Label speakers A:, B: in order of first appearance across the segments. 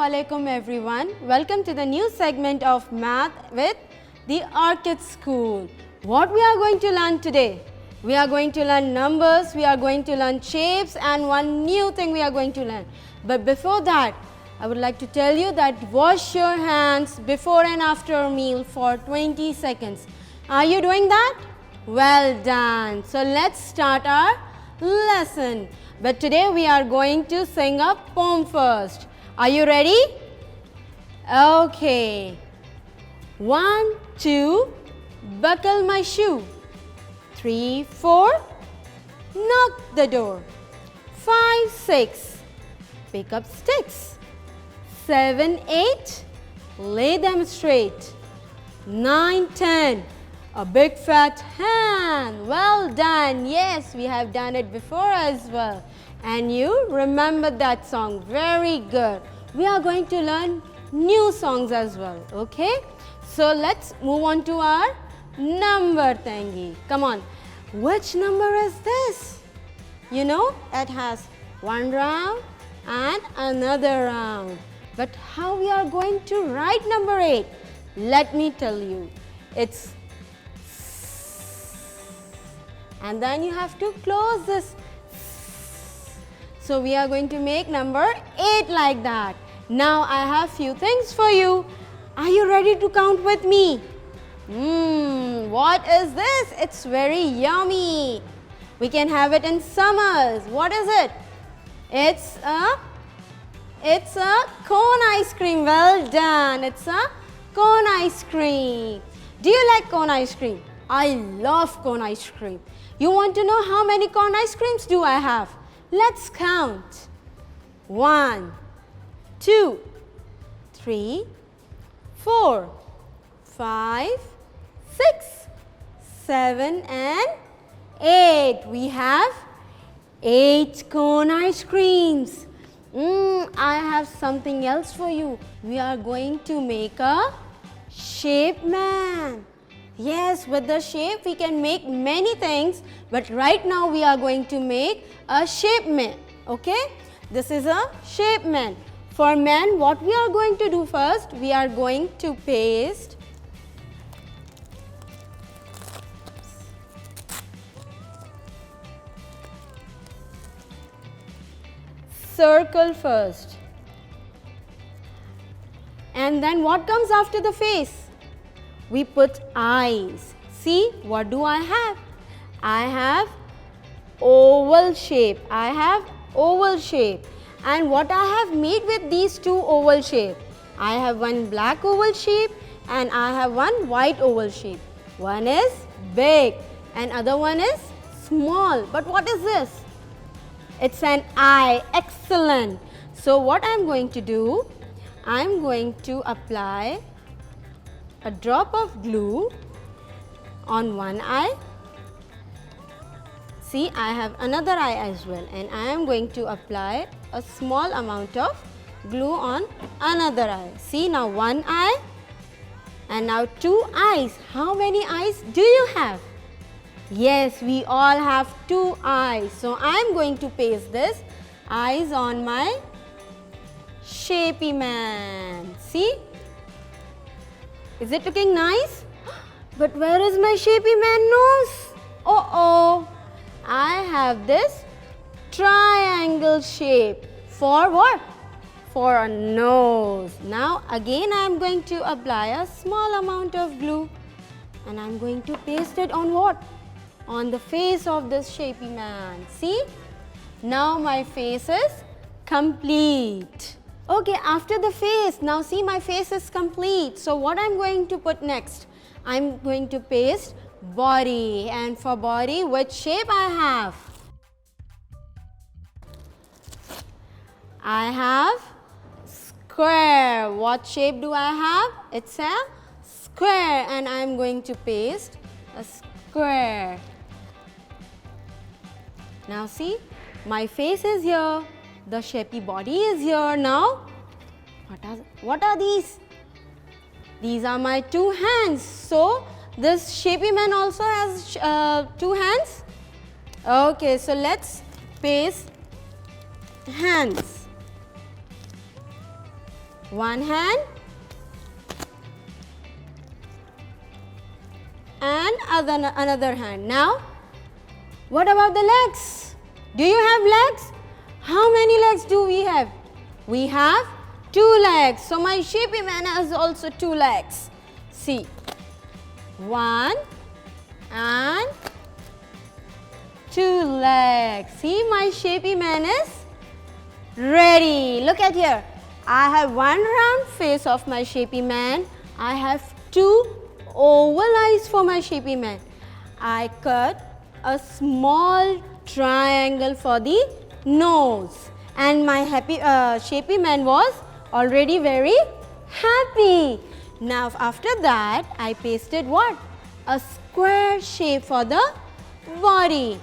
A: Assalamualaikum everyone. Welcome to the new segment of Math with the Orchid School. What we are going to learn today? We are going to learn numbers, we are going to learn shapes and one new thing we are going to learn. But before that, I would like to tell you that wash your hands before and after a meal for 20 seconds. Are you doing that? Well done. So let's start our lesson. But today we are going to sing a poem first. Are you ready? Okay. 1, 2, buckle my shoe. 3, 4, knock the door. 5, 6, pick up sticks. 7, 8, lay them straight. 9, 10, a big fat hen. Well done. Yes, we have done it before as well. And you remember that song. Very good. We are going to learn new songs as well. Okay? So let's move on to our number thingy. Come on. Which number is this? You know, it has one round and another round. But how we are going to write number 8? Let me tell you. It's and then you have to close this. So we are going to make number 8 like that. Now I have few things for you. Are you ready to count with me? What is this? It's very yummy. We can have it in summers. What is it? It's a cone ice cream. Well done. It's a cone ice cream. Do you like cone ice cream? I love cone ice cream. You want to know how many cone ice creams do I have? Let's count. 1, 2, 3, 4, 5, 6, 7 and 8. We have 8 cone ice creams. I have something else for you. We are going to make a shape man. Yes, with the shape we can make many things, but right now we are going to make a shape man. Okay? This is a shape man. For man, what we are going to do first, we are going to paste circle first. And then what comes after the face? We put eyes. See, what do I have? I have oval shape. I have oval shape. And what I have made with these two oval shape? I have one black oval shape and I have one white oval shape. One is big and other one is small. But what is this? It's an eye. Excellent. So what I'm going to do? I'm going to apply a drop of glue on one eye. See, I have another eye as well and I am going to apply a small amount of glue on another eye. See, now one eye and now 2 eyes. How many eyes do you have? Yes, we all have 2 eyes. So I am going to paste this eyes on my shapey man. See? Is it looking nice? But where is my shapey man nose? Oh, I have this triangle shape. For what? For a nose. Now again I am going to apply a small amount of glue and I am going to paste it on what? On the face of this shapey man. See? Now my face is complete. Okay, after the face, now see my face is complete. So what I'm going to put next? I'm going to paste body. And for body, which shape I have? I have square. What shape do I have? It's a square and I'm going to paste a square. Now see, my face is here. The shapey body is here. Now, what are these? These are my 2 hands. So, this shapey man also has 2 hands. Okay, so let's paste hands. One hand and another hand. Now, what about the legs? Do you have legs? How many legs do we have? We have 2 legs. So, my shapy man has also 2 legs. See, 1 and 2 legs. See, my shapy man is ready. Look at here. I have 1 round face of my shapy man. I have 2 oval eyes for my shapy man. I cut a small triangle for the nose, and my shapy man was already very happy. Now after that I pasted what? A square shape for the body,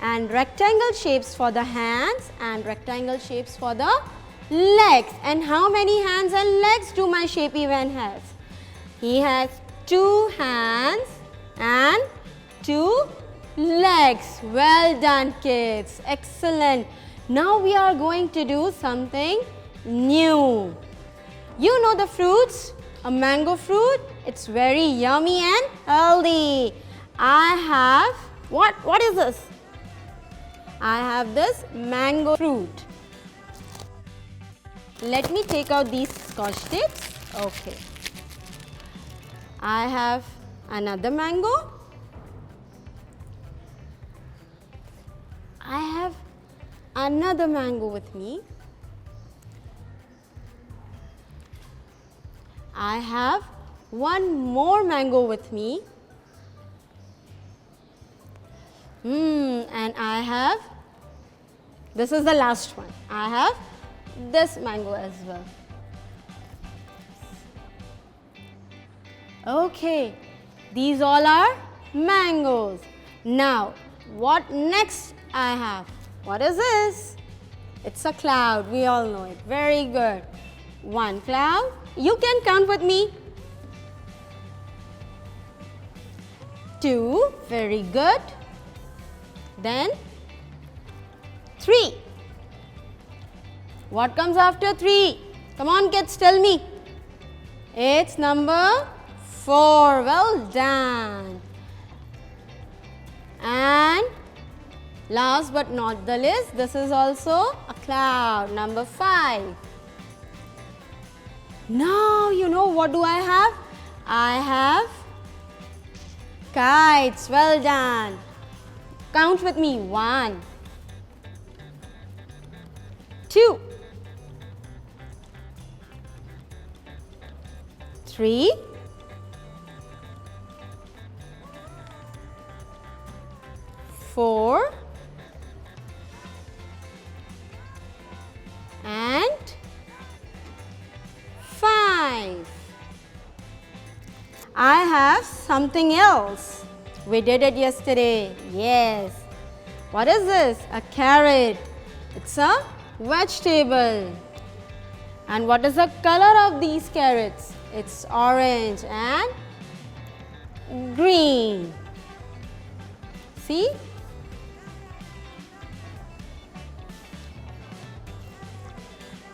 A: and rectangle shapes for the hands, and rectangle shapes for the legs. And how many hands and legs do my shapy man has? He has 2 hands and 2 legs. Well done, kids. Excellent. Now we are going to do something new. You know the fruits, a mango fruit, it's very yummy and healthy. I have, what is this? I have this mango fruit. Let me take out these scotch tapes. Okay. I have another mango. I have another mango with me. I have one more mango with me. And I have, this is the last one. I have this mango as well. Okay, these all are mangoes. Now, what next I have? What is this? It's a cloud. We all know it. Very good. One cloud. You can count with me. 2. Very good. Then 3. What comes after 3? Come on, kids, tell me. It's number 4. Well done. And last but not the least, this is also a cloud. Number 5. Now, you know what do I have? I have kites. Well done. Count with me. 1, 2, 3, 4, and 5. I have something else. We did it yesterday. Yes. What is this? A carrot. It's a vegetable. And what is the color of these carrots? It's orange and green. See?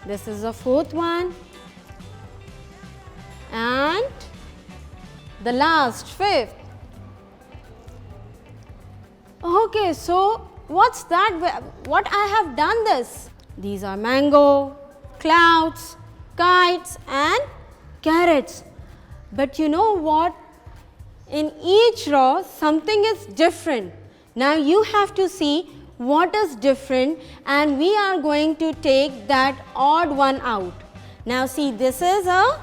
A: This is the 4th one. And the last, 5th. Okay, so what's that? What I have done this? These are mango, clouds, kites and carrots. But you know what? In each row, something is different. Now you have to see what is different, and we are going to take that odd one out. Now see, this is a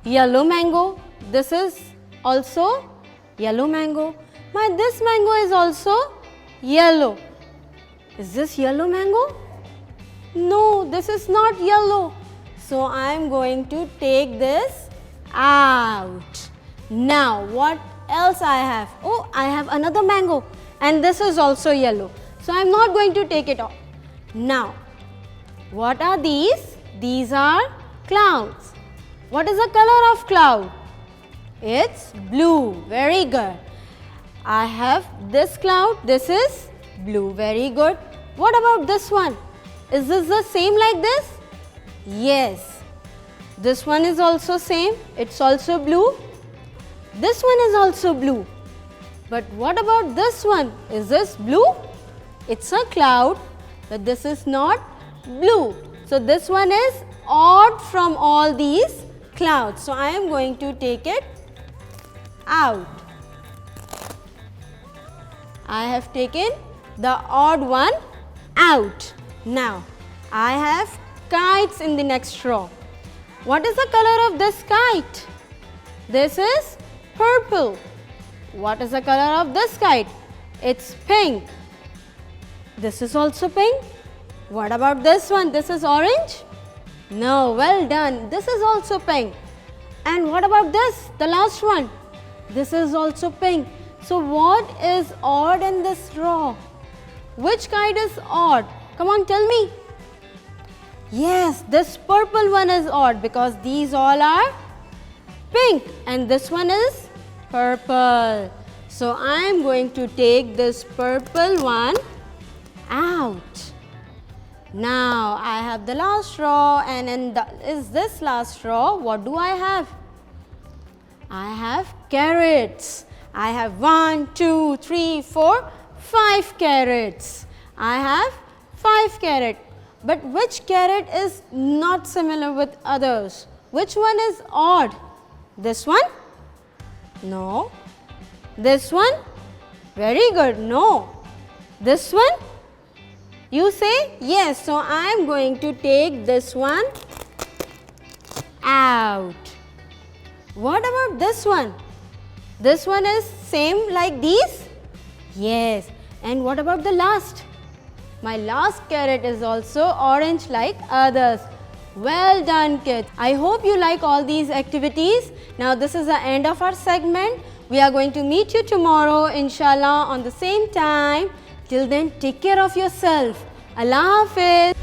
A: yellow mango. This is also yellow mango. This mango is also yellow. Is this yellow mango? No, this is not yellow. So I am going to take this out. Now what else I have? Oh, I have another mango, and this is also yellow. So I am not going to take it off. Now, what are these? These are clouds. What is the color of cloud? It's blue. Very good. I have this cloud. This is blue. Very good. What about this one? Is this the same like this? Yes. This one is also same. It's also blue. This one is also blue. But what about this one? Is this blue? It's a cloud, but this is not blue. So this one is odd from all these clouds. So I am going to take it out. I have taken the odd one out. Now I have kites in the next row. What is the color of this kite? This is purple. What is the color of this kite? It's pink. This is also pink. What about this one? This is orange? No, well done. This is also pink. And what about this? The last one. This is also pink. So what is odd in this row? Which kite is odd? Come on, tell me. Yes, this purple one is odd because these all are pink and this one is purple. So I am going to take this purple one out. Now I have the last row, and in this last row, what do I have? I have carrots. I have 1, 2, 3, 4, 5 carrots. I have 5 carrots. But which carrot is not similar with others? Which one is odd? This one? No. This one? Very good. No. This one? You say yes. So I am going to take this one out. What about this one? This one is same like these? Yes. And what about the last? My last carrot is also orange like others. Well done, kids. I hope you like all these activities. Now this is the end of our segment. We are going to meet you tomorrow, inshallah, on the same time. Till then, take care of yourself. Allah Hafiz.